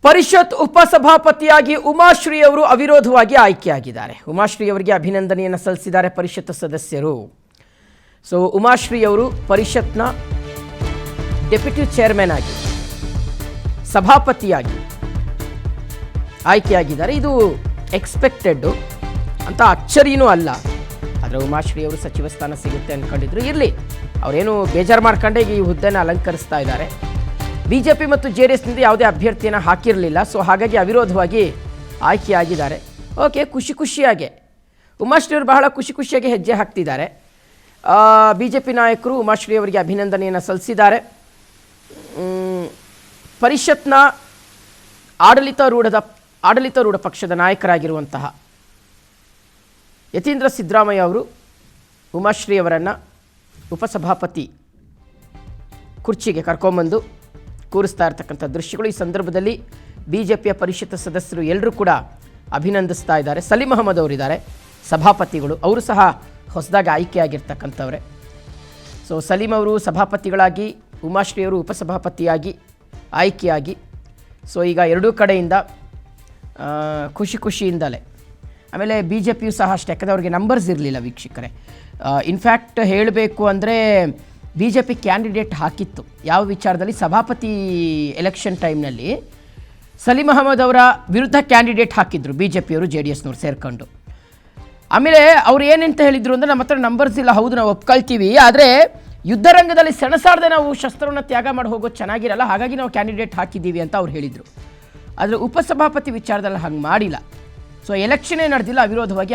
ಪರಿಷತ್ ಉಪಸಭಾಪತಿಯಾಗಿ ಉಮಾಶ್ರೀ ಅವರು ಅವಿರೋಧವಾಗಿ ಆಯ್ಕೆಯಾಗಿದ್ದಾರೆ. ಉಮಾಶ್ರೀ ಅವರಿಗೆ ಅಭಿನಂದನೆಯನ್ನು ಸಲ್ಲಿಸಿದ್ದಾರೆ ಪರಿಷತ್ ಸದಸ್ಯರು. ಸೊ ಉಮಾಶ್ರೀ ಅವರು ಪರಿಷತ್ನ ಡೆಪ್ಯೂಟಿ ಚೇರ್ಮನ್ ಆಗಿ ಸಭಾಪತಿಯಾಗಿ ಆಯ್ಕೆಯಾಗಿದ್ದಾರೆ. ಇದು ಎಕ್ಸ್ಪೆಕ್ಟೆಡ್ ಅಂತ ಅಚ್ಚರಿನೂ ಅಲ್ಲ. ಆದರೆ ಉಮಾಶ್ರೀ ಅವರು ಸಚಿವ ಸ್ಥಾನ ಸಿಗುತ್ತೆ ಅಂದ್ಕೊಂಡಿದ್ರು. ಇರಲಿ, ಅವರೇನು ಬೇಜಾರು ಮಾಡ್ಕೊಂಡೇ ಈ ಹುದ್ದೆನ ಅಲಂಕರಿಸ್ತಾ ಇದ್ದಾರೆ. ಬಿಜೆಪಿ ಮತ್ತು ಜೆಡಿಎಸ್ನಿಂದ ಯಾವುದೇ ಅಭ್ಯರ್ಥಿಯನ್ನು ಹಾಕಿರಲಿಲ್ಲ. ಸೊ ಹಾಗಾಗಿ ಅವಿರೋಧವಾಗಿ ಆಯ್ಕೆಯಾಗಿದ್ದಾರೆ. ಓಕೆ, ಖುಷಿಯಾಗೆ ಉಮಾಶ್ರೀ ಅವರು ಬಹಳ ಖುಷಿಯಾಗಿ ಹೆಜ್ಜೆ ಹಾಕ್ತಿದ್ದಾರೆ. ಬಿಜೆಪಿ ನಾಯಕರು ಉಮಾಶ್ರೀ ಅವರಿಗೆ ಅಭಿನಂದನೆಯನ್ನು ಸಲ್ಲಿಸಿದ್ದಾರೆ. ಪರಿಷತ್ನ ಆಡಳಿತಾರೂಢ ಪಕ್ಷದ ನಾಯಕರಾಗಿರುವಂತಹ ಯತೀಂದ್ರ ಸಿದ್ದರಾಮಯ್ಯ ಅವರು ಉಮಾಶ್ರೀ ಅವರನ್ನು ಉಪಸಭಾಪತಿ ಕುರ್ಚಿಗೆ ಕರ್ಕೊಂಬಂದು ಕೂರಿಸ್ತಾ ಇರ್ತಕ್ಕಂಥ ದೃಶ್ಯಗಳು. ಈ ಸಂದರ್ಭದಲ್ಲಿ ಬಿಜೆಪಿಯ ಪರಿಷತ್ ಸದಸ್ಯರು ಎಲ್ಲರೂ ಕೂಡ ಅಭಿನಂದಿಸ್ತಾ ಇದ್ದಾರೆ. ಸಲೀಂ ಅಹಮದ್ ಅವರಿದ್ದಾರೆ ಸಭಾಪತಿಗಳು, ಅವರು ಸಹ ಹೊಸದಾಗಿ ಆಯ್ಕೆಯಾಗಿರ್ತಕ್ಕಂಥವ್ರೆ. ಸೊ ಸಲೀಂ ಅವರು ಸಭಾಪತಿಗಳಾಗಿ, ಉಮಾಶ್ರೀ ಅವರು ಉಪಸಭಾಪತಿಯಾಗಿ ಆಯ್ಕೆಯಾಗಿ, ಸೊ ಈಗ ಎರಡೂ ಕಡೆಯಿಂದ ಖುಷಿಯಿಂದಲೇ. ಆಮೇಲೆ ಬಿ ಜೆ ಪಿಯು ಸಹ ಅಷ್ಟೇ, ಯಾಕಂದರೆ ಅವ್ರಿಗೆ ನಂಬರ್ಸ್ ಇರಲಿಲ್ಲ ವೀಕ್ಷಕರೇ. ಇನ್ಫ್ಯಾಕ್ಟ್ ಹೇಳಬೇಕು ಅಂದರೆ ಬಿ ಜೆ ಪಿ ಕ್ಯಾಂಡಿಡೇಟ್ ಹಾಕಿತ್ತು ಯಾವ ವಿಚಾರದಲ್ಲಿ, ಸಭಾಪತಿ ಎಲೆಕ್ಷನ್ ಟೈಮ್ನಲ್ಲಿ ಸಲೀಂ ಅಹಮದ್ ಅವರ ವಿರುದ್ಧ ಕ್ಯಾಂಡಿಡೇಟ್ ಹಾಕಿದ್ರು ಬಿ ಜೆ ಪಿಯವರು, ಜೆ ಡಿ ಎಸ್ನವ್ರು ಸೇರ್ಕೊಂಡು. ಆಮೇಲೆ ಅವ್ರು ಏನಂತ ಹೇಳಿದರು ಅಂದರೆ, ನಮ್ಮ ಹತ್ರ ನಂಬರ್ಸ್ ಇಲ್ಲ, ಹೌದು ನಾವು ಒಪ್ಕೊಳ್ತೀವಿ, ಆದರೆ ಯುದ್ಧರಂಗದಲ್ಲಿ ಸೆಣಸಾಡದೆ ನಾವು ಶಸ್ತ್ರವನ್ನು ತ್ಯಾಗ ಮಾಡಿ ಹೋಗೋದು ಚೆನ್ನಾಗಿರಲ್ಲ, ಹಾಗಾಗಿ ನಾವು ಕ್ಯಾಂಡಿಡೇಟ್ ಹಾಕಿದ್ದೀವಿ ಅಂತ ಅವ್ರು ಹೇಳಿದರು. ಆದರೆ ಉಪಸಭಾಪತಿ ವಿಚಾರದಲ್ಲಿ ಹಂಗೆ ಮಾಡಿಲ್ಲ. ಸೊ ಎಲೆಕ್ಷನ್ನೇ ನಡೆದಿಲ್ಲ, ಅವಿರೋಧವಾಗಿ